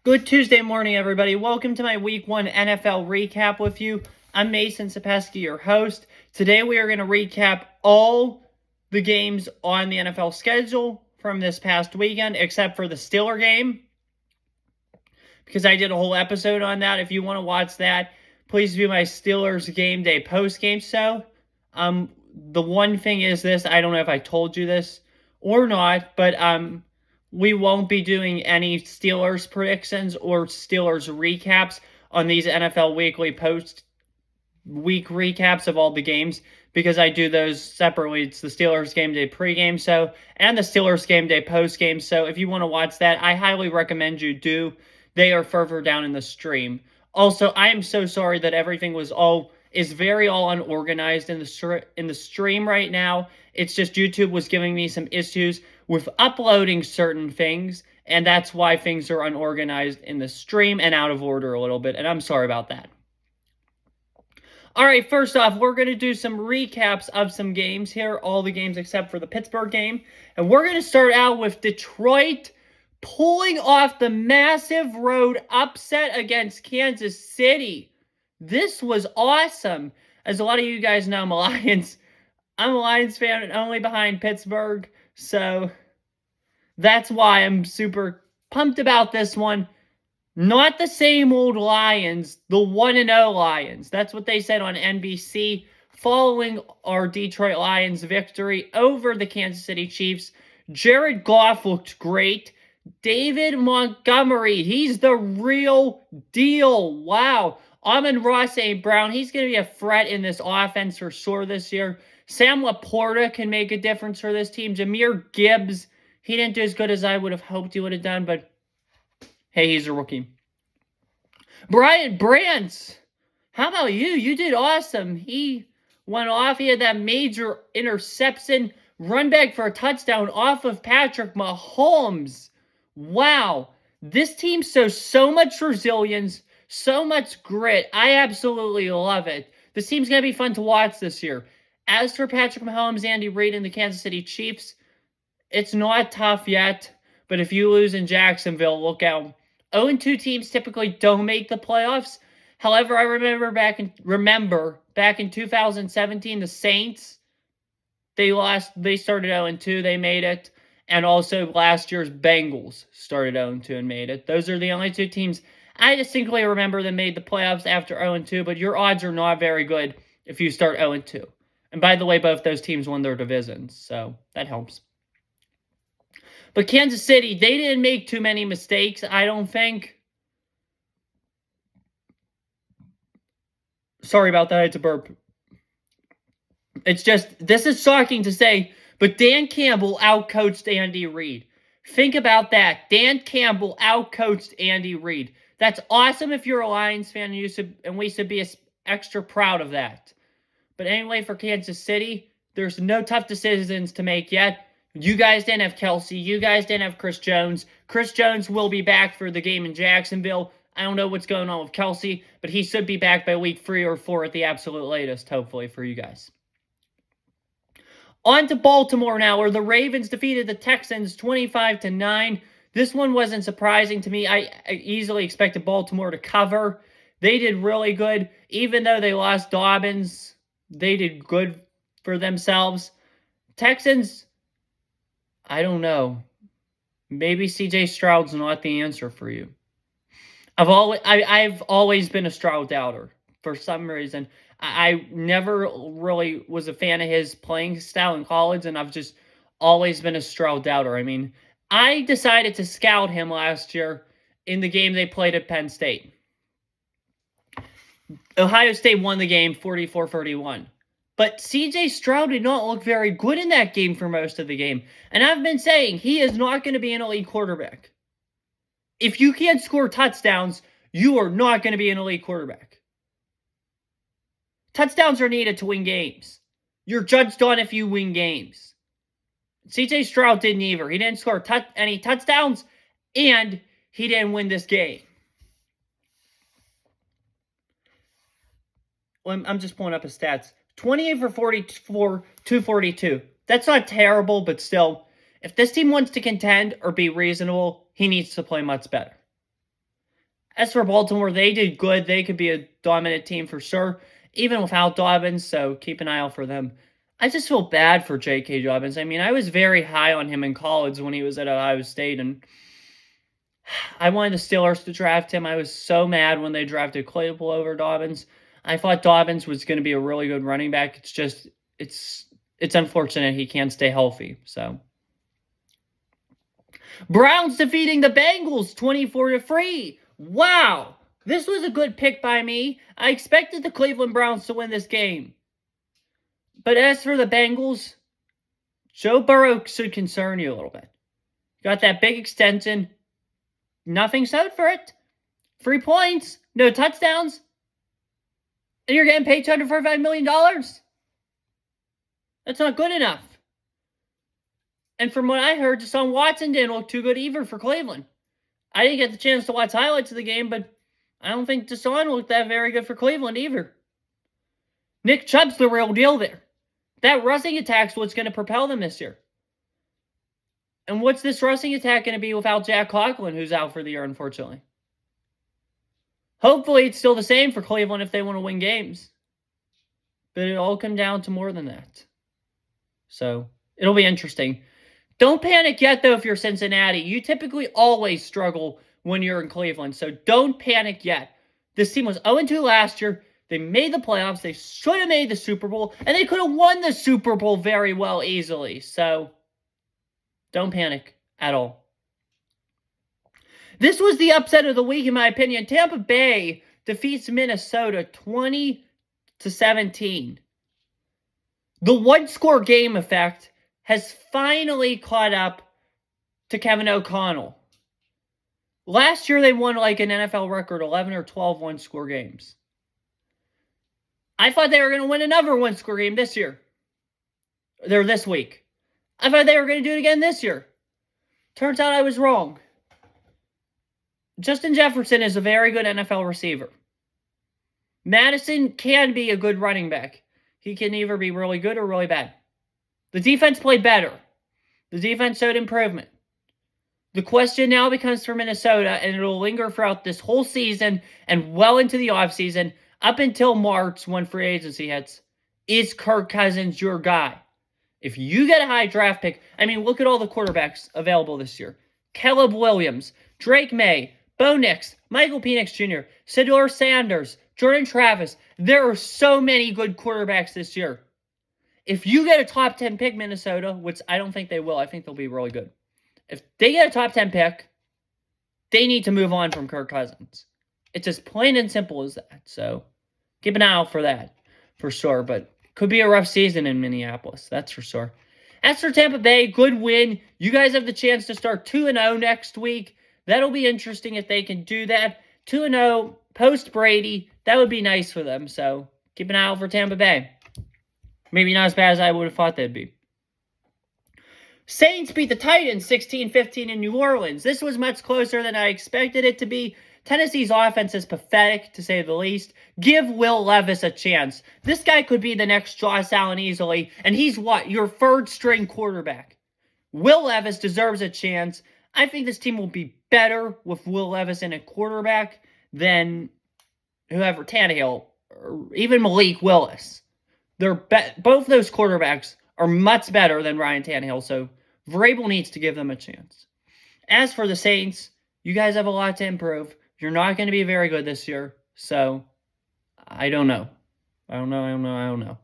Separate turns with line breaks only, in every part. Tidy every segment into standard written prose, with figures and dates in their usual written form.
Good Tuesday morning, everybody. Welcome to my Week 1 NFL recap with you. I'm Mason Sapeski, your host. Today we are going to recap all the games on the NFL schedule from this past weekend, except for the Steeler game, because I did a whole episode on that. If you want to watch that, please view my Steelers game day post-game show. The one thing is this, I don't know if I told you this or not, but we won't be doing any Steelers predictions or Steelers recaps on these NFL Weekly post-week recaps of all the games because I do those separately. It's the Steelers Game Day pregame show and the Steelers Game Day postgame. So if you want to watch that, I highly recommend you do. They are further down in the stream. Also, I am so sorry that everything is very unorganized in the stream right now. It's just YouTube was giving me some issues with uploading certain things, and that's why things are unorganized in the stream and out of order a little bit, and I'm sorry about that. All right, first off, we're going to do some recaps of some games here, all the games except for the Pittsburgh game, and we're going to start out with Detroit pulling off the massive road upset against Kansas City. This was awesome. As a lot of you guys know, I'm a Lions fan and only behind Pittsburgh, so that's why I'm super pumped about this one. Not the same old Lions, the 1-0 Lions. That's what they said on NBC following our Detroit Lions victory over the Kansas City Chiefs. Jared Goff looked great. David Montgomery, he's the real deal. Wow. Amon-Ra St. Brown, he's going to be a threat in this offense for sure this year. Sam Laporta can make a difference for this team. Jahmyr Gibbs, he didn't do as good as I would have hoped he would have done, but hey, he's a rookie. Brian Branch, how about you? You did awesome. He went off. He had that major interception, run back for a touchdown off of Patrick Mahomes. Wow. This team shows so much resilience, so much grit. I absolutely love it. This team's going to be fun to watch this year. As for Patrick Mahomes, Andy Reid, and the Kansas City Chiefs, it's not tough yet, but if you lose in Jacksonville, look out. 0-2 teams typically don't make the playoffs. However, I remember back in 2017, the Saints, they started 0-2, they made it. And also last year's Bengals started 0-2 and made it. Those are the only two teams I distinctly remember that made the playoffs after 0-2, but your odds are not very good if you start 0-2. And by the way, both those teams won their divisions, so that helps. But Kansas City, they didn't make too many mistakes, I don't think. Sorry about that, it's a burp. It's just, this is shocking to say, but Dan Campbell outcoached Andy Reid. Think about that. Dan Campbell outcoached Andy Reid. That's awesome if you're a Lions fan, and we should be extra proud of that. But anyway, for Kansas City, there's no tough decisions to make yet. You guys didn't have Kelsey. You guys didn't have Chris Jones. Chris Jones will be back for the game in Jacksonville. I don't know what's going on with Kelsey, but he should be back by week 3 or 4 at the absolute latest, hopefully, for you guys. On to Baltimore now, where the Ravens defeated the Texans 25-9. This one wasn't surprising to me. I easily expected Baltimore to cover. They did really good. Even though they lost Dobbins, they did good for themselves. Texans, I don't know. Maybe C.J. Stroud's not the answer for you. I've always been a Stroud doubter for some reason. I never really was a fan of his playing style in college, and I've just always been a Stroud doubter. I mean, I decided to scout him last year in the game they played at Penn State. Ohio State won the game 44-31. But C.J. Stroud did not look very good in that game for most of the game. And I've been saying he is not going to be an elite quarterback. If you can't score touchdowns, you are not going to be an elite quarterback. Touchdowns are needed to win games. You're judged on if you win games. C.J. Stroud didn't either. He didn't score any touchdowns, and he didn't win this game. Well, I'm just pulling up his stats. 28 for 44, 242. That's not terrible, but still, if this team wants to contend or be reasonable, he needs to play much better. As for Baltimore, they did good. They could be a dominant team for sure, even without Dobbins, so keep an eye out for them. I just feel bad for J.K. Dobbins. I mean, I was very high on him in college when he was at Ohio State, and I wanted the Steelers to draft him. I was so mad when they drafted Claypool over Dobbins. I thought Dobbins was going to be a really good running back. It's just, it's unfortunate he can't stay healthy, so. Browns defeating the Bengals 24-3. Wow. This was a good pick by me. I expected the Cleveland Browns to win this game. But as for the Bengals, Joe Burrow should concern you a little bit. Got that big extension. Nothing said for it. 3 points. No touchdowns. And you're getting paid $245 million. That's not good enough. And from what I heard, Deshaun Watson didn't look too good either for Cleveland. I didn't get the chance to watch highlights of the game, but I don't think Deshaun looked that very good for Cleveland either. Nick Chubb's the real deal there. That rushing attack's what's going to propel them this year. And what's this rushing attack going to be without Jack Conklin, who's out for the year, unfortunately? Hopefully it's still the same for Cleveland if they want to win games. But it'll all come down to more than that. So, it'll be interesting. Don't panic yet, though, if you're Cincinnati. You typically always struggle when you're in Cleveland, so don't panic yet. This team was 0-2 last year. They made the playoffs. They should have made the Super Bowl, and they could have won the Super Bowl very well easily. So, don't panic at all. This was the upset of the week, in my opinion. Tampa Bay defeats Minnesota 20-17. The one-score game effect has finally caught up to Kevin O'Connell. Last year, they won like an NFL record 11 or 12 one-score games. I thought they were going to win another one-score game this year. Or this week. I thought they were going to do it again this year. Turns out I was wrong. Justin Jefferson is a very good NFL receiver. Madison can be a good running back. He can either be really good or really bad. The defense played better. The defense showed improvement. The question now becomes for Minnesota, and it'll linger throughout this whole season and well into the offseason, up until March when free agency hits. Is Kirk Cousins your guy? If you get a high draft pick, I mean, look at all the quarterbacks available this year. Caleb Williams, Drake May, Bo Nix, Michael Penix Jr., Shedeur Sanders, Jordan Travis. There are so many good quarterbacks this year. If you get a top 10 pick, Minnesota, which I don't think they will, I think they'll be really good. If they get a top 10 pick, they need to move on from Kirk Cousins. It's as plain and simple as that. So keep an eye out for that, for sure. But could be a rough season in Minneapolis, that's for sure. As for Tampa Bay, good win. You guys have the chance to start 2-0 next week. That'll be interesting if they can do that. 2-0 post-Brady. That would be nice for them. So keep an eye out for Tampa Bay. Maybe not as bad as I would have thought they'd be. Saints beat the Titans 16-15 in New Orleans. This was much closer than I expected it to be. Tennessee's offense is pathetic, to say the least. Give Will Levis a chance. This guy could be the next Josh Allen easily, and he's what? Your third-string quarterback. Will Levis deserves a chance. I think this team will be better with Will Levis in a quarterback than whoever, Tannehill, or even Malik Willis. Both those quarterbacks are much better than Ryan Tannehill, so Vrabel needs to give them a chance. As for the Saints, you guys have a lot to improve. You're not going to be very good this year, so I don't know. I don't know.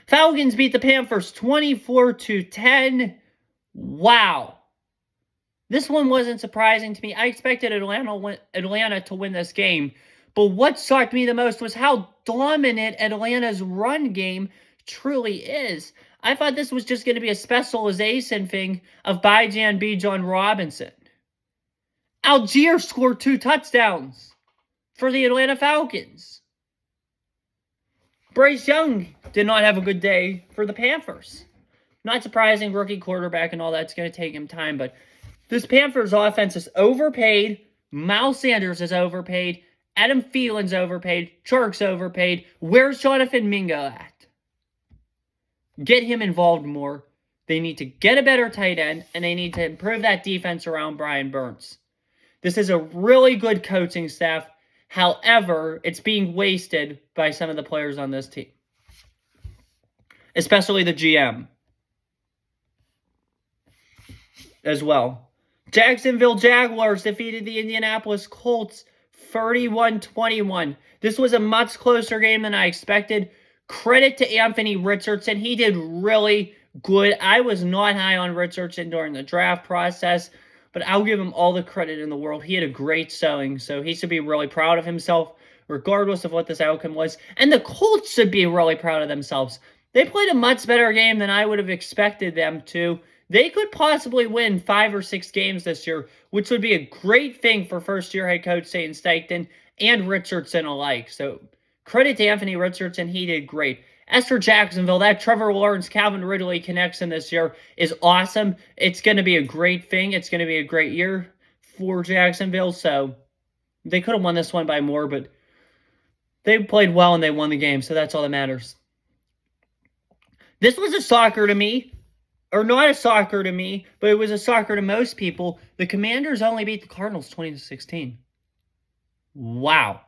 Falcons beat the Panthers 24-10. Wow. This one wasn't surprising to me. I expected Atlanta to win this game. But what shocked me the most was how dominant Atlanta's run game truly is. I thought this was just going to be a specialization thing of Bijan Robinson. Algier scored 2 touchdowns for the Atlanta Falcons. Bryce Young did not have a good day for the Panthers. Not surprising, rookie quarterback and all that's going to take him time, but this Panthers offense is overpaid. Miles Sanders is overpaid. Adam Thielen's overpaid. Chark's overpaid. Where's Jonathan Mingo at? Get him involved more. They need to get a better tight end, and they need to improve that defense around Brian Burns. This is a really good coaching staff. However, it's being wasted by some of the players on this team, especially the GM as well. Jacksonville Jaguars defeated the Indianapolis Colts 31-21. This was a much closer game than I expected. Credit to Anthony Richardson. He did really good. I was not high on Richardson during the draft process, but I'll give him all the credit in the world. He had a great showing, so he should be really proud of himself, regardless of what this outcome was. And the Colts should be really proud of themselves. They played a much better game than I would have expected them to. They could possibly win 5 or 6 games this year, which would be a great thing for first-year head coach Shane Steichen and Richardson alike. So credit to Anthony Richardson. He did great. As for Jacksonville, that Trevor Lawrence, Calvin Ridley connection this year is awesome. It's going to be a great thing. It's going to be a great year for Jacksonville. So they could have won this one by more, but they played well and they won the game. So that's all that matters. This was a shocker to me. Or not a shocker to me, but it was a shocker to most people. The Commanders only beat the Cardinals 20-16. Wow.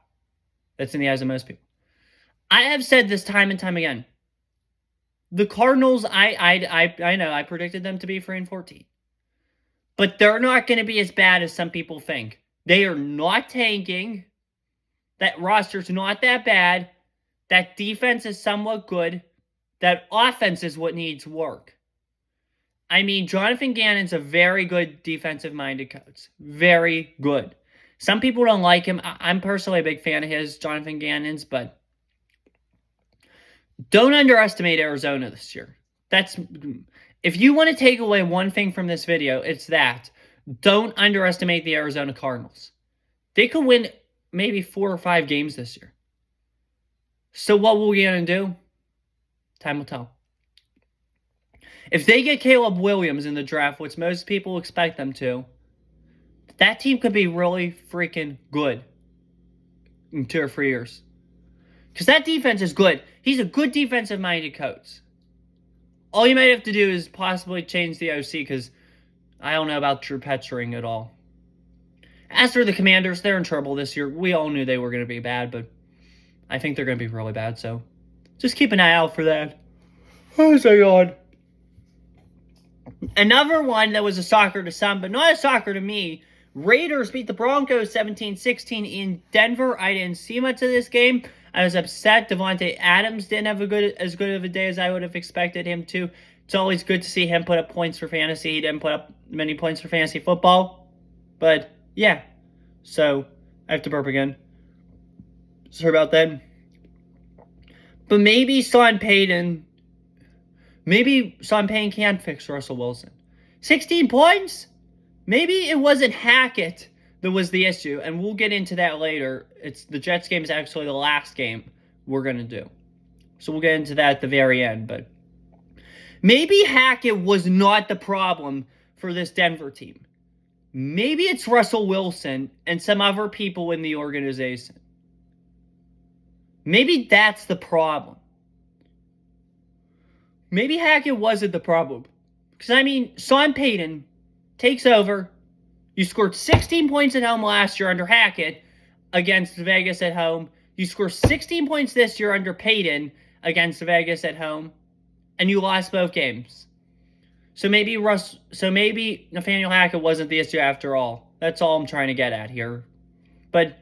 That's in the eyes of most people. I have said this time and time again. The Cardinals, I know, I predicted them to be 3-14. But they're not going to be as bad as some people think. They are not tanking. That roster's not that bad. That defense is somewhat good. That offense is what needs work. I mean, Jonathan Gannon's a very good defensive-minded coach. Very good. Some people don't like him. I'm personally a big fan of his, Jonathan Gannon's, but don't underestimate Arizona this year. If you want to take away one thing from this video, it's that. Don't underestimate the Arizona Cardinals. They could win maybe 4 or 5 games this year. So what will we going to do? Time will tell. If they get Caleb Williams in the draft, which most people expect them to, that team could be really freaking good in 2 or 3 years. Because that defense is good. He's a good defensive-minded coach. All you might have to do is possibly change the OC because I don't know about Drew Petzing at all. As for the Commanders, they're in trouble this year. We all knew they were going to be bad, but I think they're going to be really bad. So just keep an eye out for that. Oh, my God. Another one that was a shocker to some, but not a shocker to me. Raiders beat the Broncos 17-16 in Denver. I didn't see much of this game. I was upset. Devontae Adams didn't have as good of a day as I would have expected him to. It's always good to see him put up points for fantasy. He didn't put up many points for fantasy football. But, yeah. So, I have to burp again. Sorry about that. But maybe Sean Payton can fix Russell Wilson. 16 points? Maybe it wasn't Hackett that was the issue, and we'll get into that later. The Jets game is actually the last game we're going to do. So we'll get into that at the very end, but maybe Hackett was not the problem for this Denver team. Maybe it's Russell Wilson and some other people in the organization. Maybe that's the problem. Maybe Hackett wasn't the problem. Because, I mean, Sean Payton takes over. You scored 16 points at home last year under Hackett against Vegas at home. You scored 16 points this year under Payton against Vegas at home. And you lost both games. So maybe Nathaniel Hackett wasn't the issue after all. That's all I'm trying to get at here. But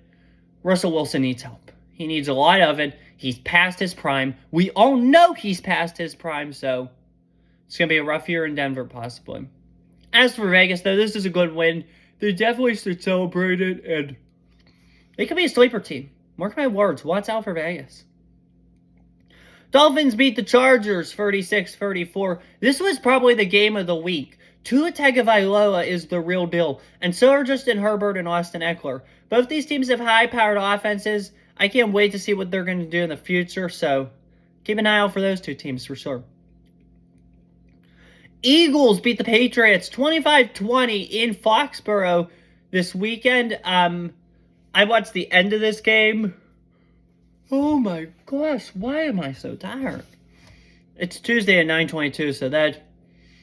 Russell Wilson needs help. He needs a lot of it. He's past his prime. We all know he's past his prime, so it's going to be a rough year in Denver, possibly. As for Vegas, though, this is a good win. They definitely should celebrate it, and they could be a sleeper team. Mark my words, watch out for Vegas. Dolphins beat the Chargers 36-34. This was probably the game of the week. Tua Tagovailoa is the real deal, and so are Justin Herbert and Austin Eckler. Both these teams have high-powered offenses. I can't wait to see what they're going to do in the future, so keep an eye out for those two teams for sure. Eagles beat the Patriots 25-20 in Foxborough this weekend. I watched the end of this game. Oh my gosh, why am I so tired? It's Tuesday at 9:22, so that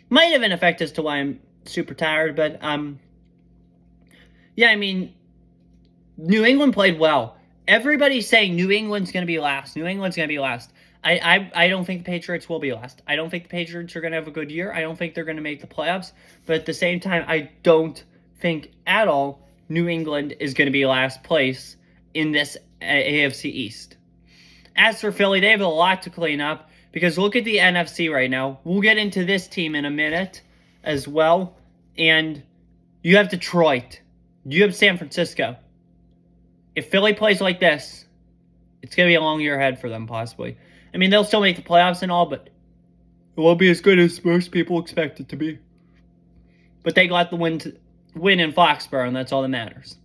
might have an effect as to why I'm super tired, but Yeah, I mean, New England played well. Everybody's saying New England's going to be last. New England's going to be last. I don't think the Patriots will be last. I don't think the Patriots are going to have a good year. I don't think they're going to make the playoffs. But at the same time, I don't think at all New England is going to be last place in this AFC East. As for Philly, they have a lot to clean up because look at the NFC right now. We'll get into this team in a minute as well. And you have Detroit. You have San Francisco. If Philly plays like this, it's going to be a long year ahead for them, possibly. I mean, they'll still make the playoffs and all, but it won't be as good as most people expect it to be. But they got the win in Foxborough, and that's all that matters.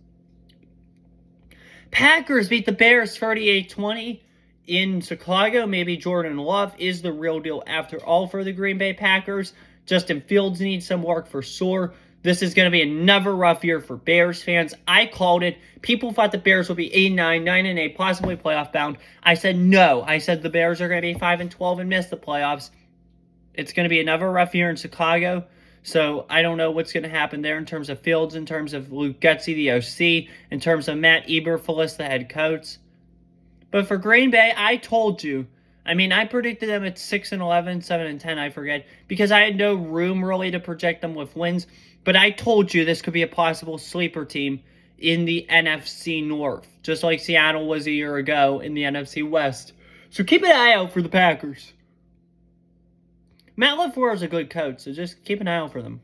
Packers beat the Bears 38-20 in Chicago. Maybe Jordan Love is the real deal after all for the Green Bay Packers. Justin Fields needs some work for sure. This is going to be another rough year for Bears fans. I called it. People thought the Bears would be 8-9, 9-8, possibly playoff bound. I said no. I said the Bears are going to be 5-12 and miss the playoffs. It's going to be another rough year in Chicago. So I don't know what's going to happen there in terms of Fields, in terms of Luke Getsy, the OC, in terms of Matt Eberflus, the head coach. But for Green Bay, I told you. I mean, I predicted them at 6-11, 7-10, I forget, because I had no room really to project them with wins. But I told you this could be a possible sleeper team in the NFC North, just like Seattle was a year ago in the NFC West. So keep an eye out for the Packers. Matt LaFleur is a good coach, so just keep an eye out for them.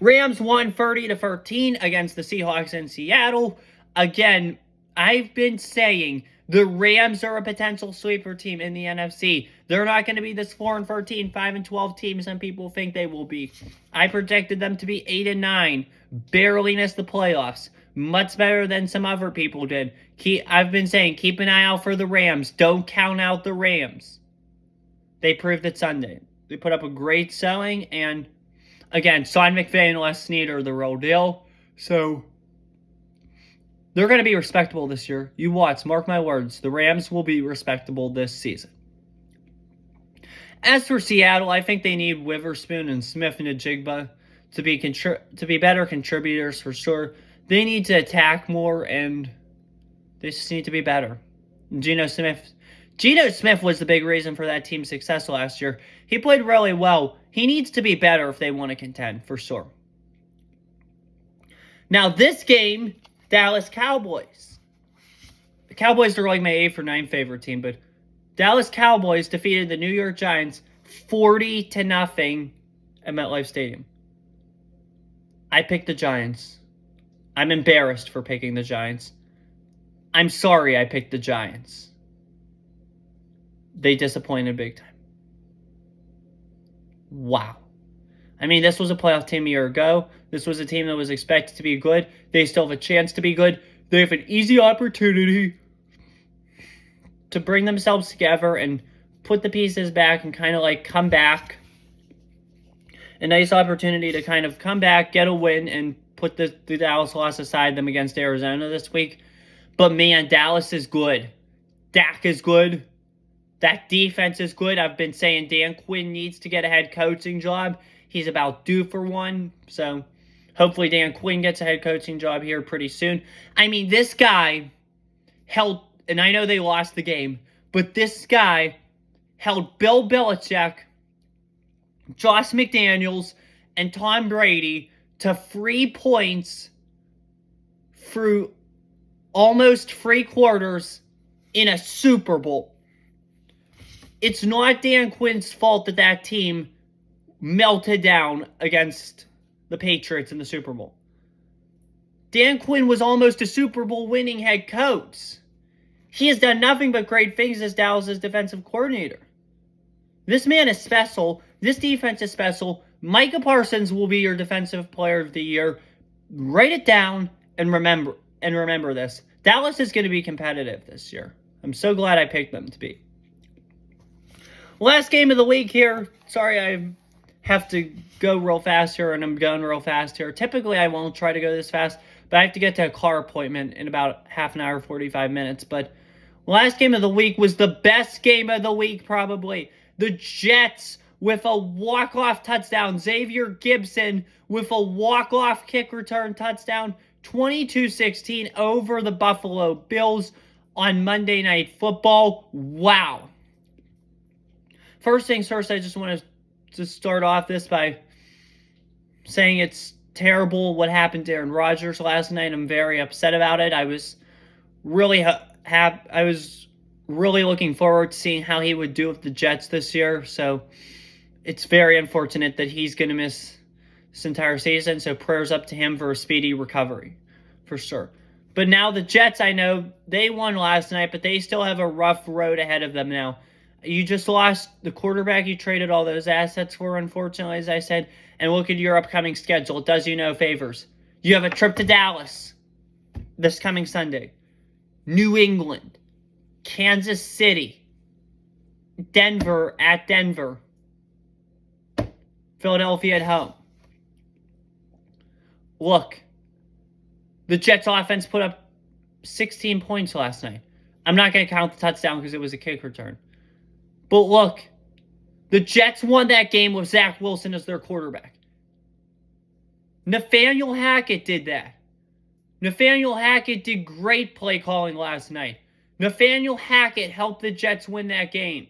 Rams won 30-13 against the Seahawks in Seattle. Again, I've been saying the Rams are a potential sleeper team in the NFC. They're not going to be this 4-13, 5-12 team some people think they will be. I projected them to be 8-9, barely missed the playoffs. Much better than some other people did. I've been saying, keep an eye out for the Rams. Don't count out the Rams. They proved it Sunday. They put up a great showing, and again, Sean McVay and Les Snead are the real deal. So they're going to be respectable this year. You watch, mark my words. The Rams will be respectable this season. As for Seattle, I think they need Witherspoon and Smith and Njigba to be better contributors for sure. They need to attack more, and they just need to be better. Geno Smith was the big reason for that team's success last year. He played really well. He needs to be better if they want to contend, for sure. Now, this game, Dallas Cowboys. The Cowboys are like my 8th or 9th favorite team, but Dallas Cowboys defeated the New York Giants 40-0 at MetLife Stadium. I picked the Giants. I'm embarrassed for picking the Giants. I'm sorry I picked the Giants. They disappointed big time. Wow. I mean, this was a playoff team a year ago. This was a team that was expected to be good. They still have a chance to be good. They have an easy opportunity to bring themselves together and put the pieces back and kind of like come back. A nice opportunity to kind of come back, get a win, and put the Dallas loss aside them against Arizona this week. But man, Dallas is good. Dak is good. That defense is good. I've been saying Dan Quinn needs to get a head coaching job. He's about due for one. So hopefully Dan Quinn gets a head coaching job here pretty soon. I mean, this guy held, and I know they lost the game, but this guy held Bill Belichick, Josh McDaniels, and Tom Brady to 3 points through almost 3 quarters in a Super Bowl. It's not Dan Quinn's fault that that team melted down against the Patriots in the Super Bowl. Dan Quinn was almost a Super Bowl winning head coach. He has done nothing but great things as Dallas' defensive coordinator. This man is special. This defense is special. Micah Parsons will be your defensive player of the year. Write it down and remember this. Dallas is going to be competitive this year. I'm so glad I picked them to be. Last game of the week here. Sorry, I have to go real fast here, and I'm going real fast here. Typically, I won't try to go this fast, but I have to get to a car appointment in about half an hour, 45 minutes. But last game of the week was the best game of the week, probably. The Jets with a walk-off touchdown. Xavier Gibson with a walk-off kick return touchdown. 22-16 over the Buffalo Bills on Monday Night Football. Wow. First things first, I just want to start off this by saying it's terrible what happened to Aaron Rodgers last night. I'm very upset about it. I was really really looking forward to seeing how he would do with the Jets this year. So it's very unfortunate that he's going to miss this entire season. So prayers up to him for a speedy recovery, for sure. But now the Jets, I know, they won last night, but they still have a rough road ahead of them now. You just lost the quarterback you traded all those assets for, unfortunately, as I said. And look at your upcoming schedule. It does you no favors. You have a trip to Dallas this coming Sunday. New England. Kansas City. Denver at Denver. Philadelphia at home. Look. The Jets offense put up 16 points last night. I'm not going to count the touchdown because it was a kick return. But look, the Jets won that game with Zach Wilson as their quarterback. Nathaniel Hackett did that. Nathaniel Hackett did great play calling last night. Nathaniel Hackett helped the Jets win that game.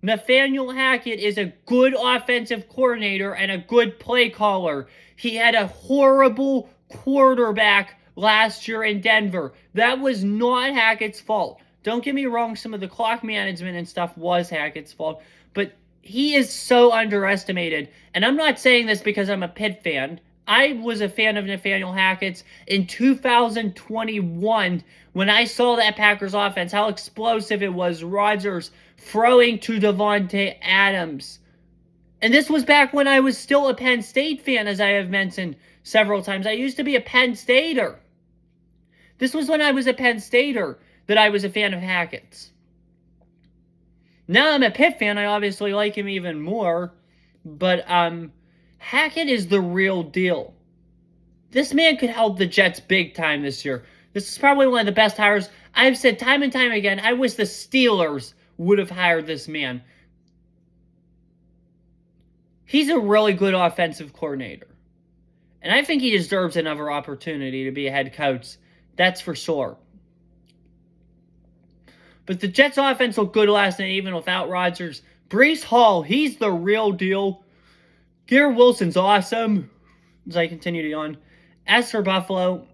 Nathaniel Hackett is a good offensive coordinator and a good play caller. He had a horrible quarterback last year in Denver. That was not Hackett's fault. Don't get me wrong, some of the clock management and stuff was Hackett's fault, but he is so underestimated. And I'm not saying this because I'm a Pitt fan. I was a fan of Nathaniel Hackett's in 2021 when I saw that Packers offense, how explosive it was. Rodgers throwing to Davante Adams. And this was back when I was still a Penn State fan, as I have mentioned several times. I used to be a Penn Stater. This was when I was a Penn Stater that I was a fan of Hackett's. Now I'm a Pitt fan. I obviously like him even more. But Hackett is the real deal. This man could help the Jets big time this year. This is probably one of the best hires. I've said time and time again, I wish the Steelers would have hired this man. He's a really good offensive coordinator. And I think he deserves another opportunity to be a head coach. That's for sure. But the Jets offense looked good last night even without Rodgers. Breece Hall, he's the real deal. Garrett Wilson's awesome. As I continue to yawn. As for Buffalo,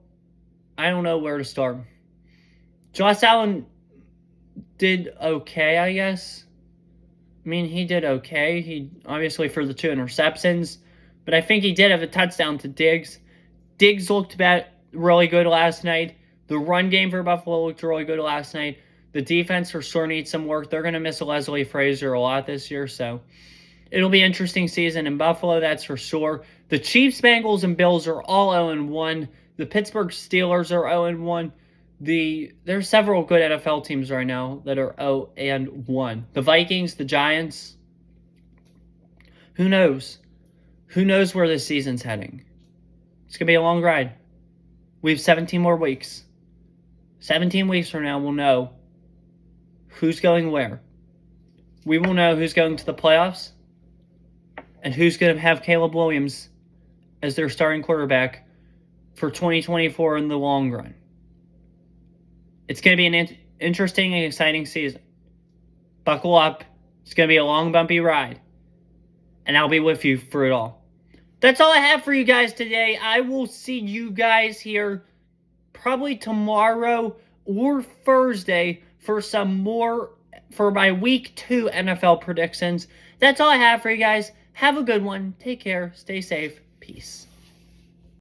I don't know where to start. Josh Allen did okay, I guess. I mean, he did okay. He obviously for the 2 interceptions. But I think he did have a touchdown to Diggs. Diggs looked really good last night. The run game for Buffalo looked really good last night. The defense for sure needs some work. They're going to miss Leslie Frazier a lot this year, so it'll be an interesting season in Buffalo, that's for sure. The Chiefs, Bengals, and Bills are all 0-1. The Pittsburgh Steelers are 0-1. There's several good NFL teams right now that are 0-1. The Vikings, the Giants. Who knows? Who knows where this season's heading? It's going to be a long ride. We have 17 more weeks. 17 weeks from now, we'll know who's going where. We will know who's going to the playoffs and who's going to have Caleb Williams as their starting quarterback for 2024 in the long run. It's going to be an interesting and exciting season. Buckle up. It's going to be a long, bumpy ride. And I'll be with you for it all. That's all I have for you guys today. I will see you guys here probably tomorrow or Thursday for my week 2 NFL predictions. That's all I have for you guys. Have a good one. Take care. Stay safe. Peace.